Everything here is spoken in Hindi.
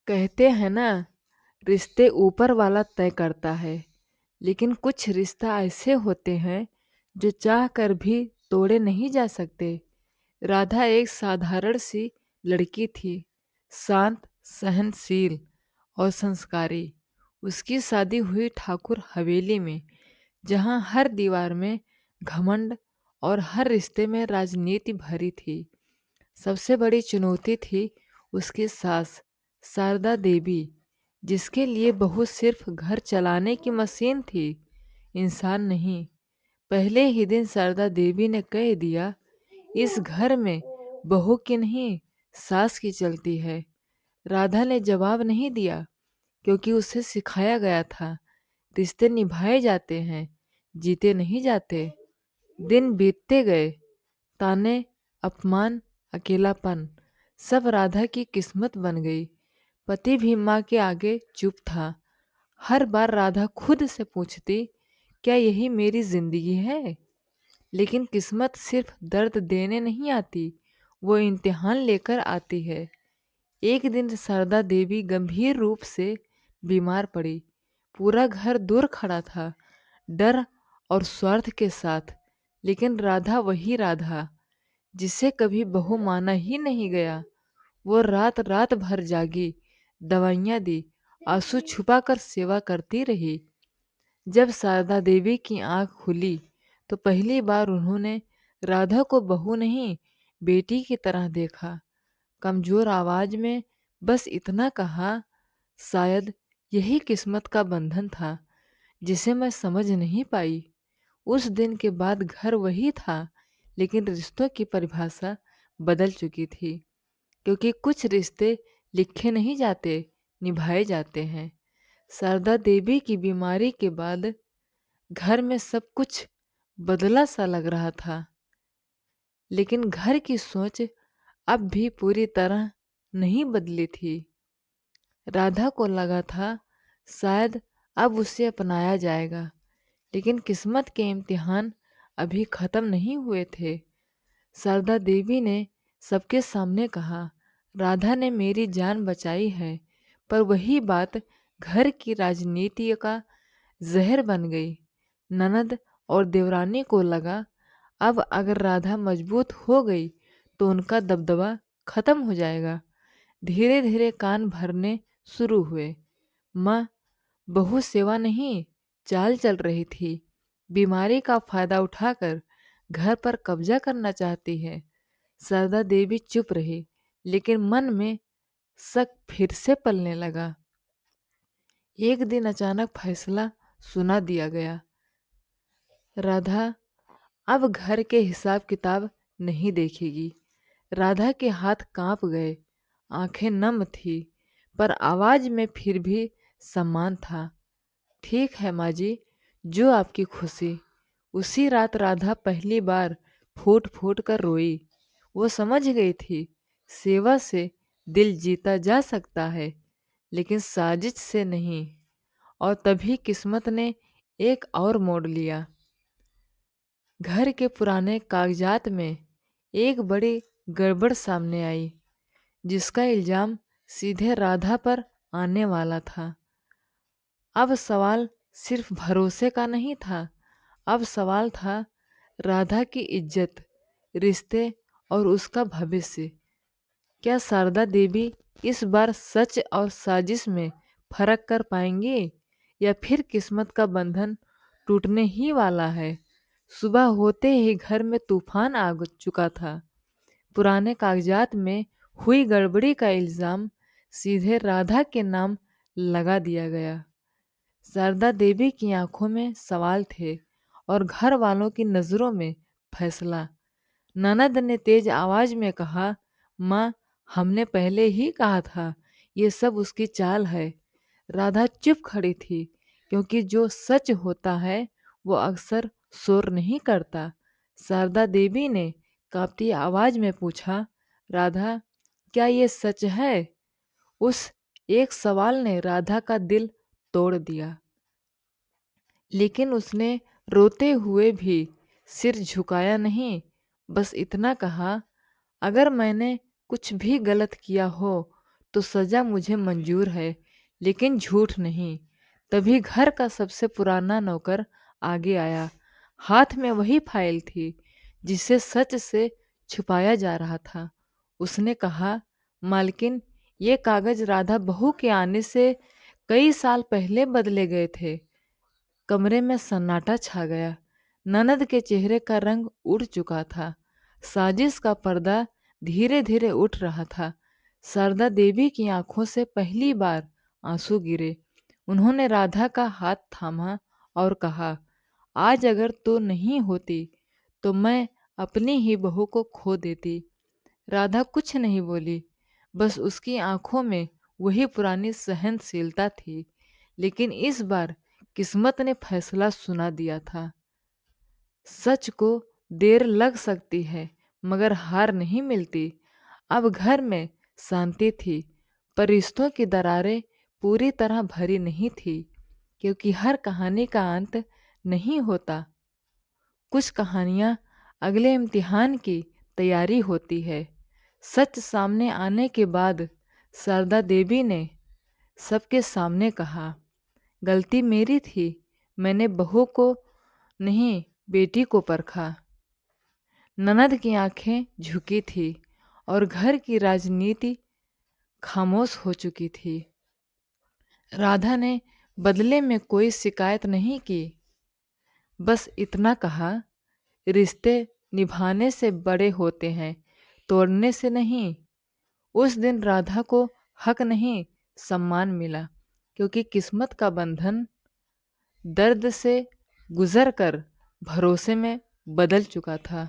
कहते हैं ना, रिश्ते ऊपर वाला तय करता है। लेकिन कुछ रिश्ता ऐसे होते हैं जो चाह कर भी तोड़े नहीं जा सकते। राधा एक साधारण सी लड़की थी, शांत, सहनशील और संस्कारी। उसकी शादी हुई ठाकुर हवेली में, जहाँ हर दीवार में घमंड और हर रिश्ते में राजनीति भरी थी। सबसे बड़ी चुनौती थी उसकी सास, शारदा देवी, जिसके लिए बहू सिर्फ घर चलाने की मशीन थी, इंसान नहीं। पहले ही दिन शारदा देवी ने कह दिया, इस घर में बहू की नहीं, सास की चलती है। राधा ने जवाब नहीं दिया, क्योंकि उसे सिखाया गया था, रिश्ते निभाए जाते हैं, जीते नहीं जाते। दिन बीतते गए, ताने, अपमान, अकेलापन, सब राधा की किस्मत बन गई। पति भी माँ के आगे चुप था। हर बार राधा खुद से पूछती, क्या यही मेरी जिंदगी है? लेकिन किस्मत सिर्फ दर्द देने नहीं आती, वो इम्तिहान लेकर आती है। एक दिन शारदा देवी गंभीर रूप से बीमार पड़ी। पूरा घर दूर खड़ा था, डर और स्वार्थ के साथ। लेकिन राधा वही राधा, जिसे कभी बहू माना ही नहीं गया। वो रात रात भर जागी, दवाइयाँ दी, आंसू छुपाकर सेवा करती रही। जब शारदा देवी की आंख खुली, तो पहली बार उन्होंने राधा को बहू नहीं, बेटी की तरह देखा। कमजोर आवाज में बस इतना कहा, शायद यही किस्मत का बंधन था, जिसे मैं समझ नहीं पाई। उस दिन के बाद घर वही था, लेकिन रिश्तों की परिभाषा बदल चुकी थी। क्योंकि कुछ रिश्ते लिखे नहीं जाते, निभाए जाते हैं। शारदा देवी की बीमारी के बाद घर में सब कुछ बदला सा लग रहा था, लेकिन घर की सोच अब भी पूरी तरह नहीं बदली थी। राधा को लगा था, शायद अब उसे अपनाया जाएगा, लेकिन किस्मत के इम्तिहान अभी खत्म नहीं हुए थे। शारदा देवी ने सबके सामने कहा, राधा ने मेरी जान बचाई है। पर वही बात घर की राजनीति का जहर बन गई। ननद और देवरानी को लगा, अब अगर राधा मजबूत हो गई तो उनका दबदबा खत्म हो जाएगा। धीरे धीरे कान भरने शुरू हुए। माँ बहु सेवा नहीं, चाल चल रही थी। बीमारी का फायदा उठाकर घर पर कब्जा करना चाहती है। शारदा देवी चुप रही, लेकिन मन में शक फिर से पलने लगा। एक दिन अचानक फैसला सुना दिया गया, राधा अब घर के हिसाब किताब नहीं देखेगी। राधा के हाथ कांप गए, आंखें नम थी, पर आवाज में फिर भी सम्मान था। ठीक है माँ जी, जो आपकी खुशी। उसी रात राधा पहली बार फूट फूट कर रोई। वो समझ गई थी, सेवा से दिल जीता जा सकता है, लेकिन साजिश से नहीं। और तभी किस्मत ने एक और मोड़ लिया। घर के पुराने कागजात में एक बड़ी गड़बड़ सामने आई, जिसका इल्जाम सीधे राधा पर आने वाला था। अब सवाल सिर्फ भरोसे का नहीं था, अब सवाल था राधा की इज्जत, रिश्ते और उसका भविष्य। क्या शारदा देवी इस बार सच और साजिश में फर्क कर पाएंगी, या फिर किस्मत का बंधन टूटने ही वाला है? सुबह होते ही घर में तूफान आ चुका था। पुराने कागजात में हुई गड़बड़ी का इल्जाम सीधे राधा के नाम लगा दिया गया। शारदा देवी की आंखों में सवाल थे और घर वालों की नजरों में फैसला। ननद ने तेज आवाज में कहा, माँ हमने पहले ही कहा था, ये सब उसकी चाल है। राधा चुप खड़ी थी, क्योंकि जो सच होता है वो अक्सर शोर नहीं करता। शारदा देवी ने कांपती आवाज में पूछा, राधा क्या ये सच है? उस एक सवाल ने राधा का दिल तोड़ दिया, लेकिन उसने रोते हुए भी सिर झुकाया नहीं। बस इतना कहा, अगर मैंने कुछ भी गलत किया हो तो सजा मुझे मंजूर है, लेकिन झूठ नहीं। तभी घर का सबसे पुराना नौकर आगे आया। हाथ में वही फाइल थी जिसे सच से छुपाया जा रहा था। उसने कहा, मालकिन, ये कागज राधा बहू के आने से कई साल पहले बदले गए थे। कमरे में सन्नाटा छा गया। ननद के चेहरे का रंग उड़ चुका था। साजिश का पर्दा धीरे धीरे उठ रहा था। शारदा देवी की आंखों से पहली बार आंसू गिरे। उन्होंने राधा का हाथ थामा और कहा, आज अगर तू नहीं होती तो मैं अपनी ही बहू को खो देती। राधा कुछ नहीं बोली, बस उसकी आंखों में वही पुरानी सहनशीलता थी। लेकिन इस बार किस्मत ने फैसला सुना दिया था। सच को देर लग सकती है, मगर हार नहीं मिलती। अब घर में शांति थी, पर रिश्तों की दरारें पूरी तरह भरी नहीं थी, क्योंकि हर कहानी का अंत नहीं होता। कुछ कहानियाँ अगले इम्तिहान की तैयारी होती है। सच सामने आने के बाद शारदा देवी ने सबके सामने कहा, गलती मेरी थी, मैंने बहू को नहीं बेटी को परखा। ननद की आंखें झुकी थी और घर की राजनीति खामोश हो चुकी थी। राधा ने बदले में कोई शिकायत नहीं की, बस इतना कहा, रिश्ते निभाने से बड़े होते हैं, तोड़ने से नहीं। उस दिन राधा को हक नहीं, सम्मान मिला, क्योंकि किस्मत का बंधन दर्द से गुजर कर भरोसे में बदल चुका था।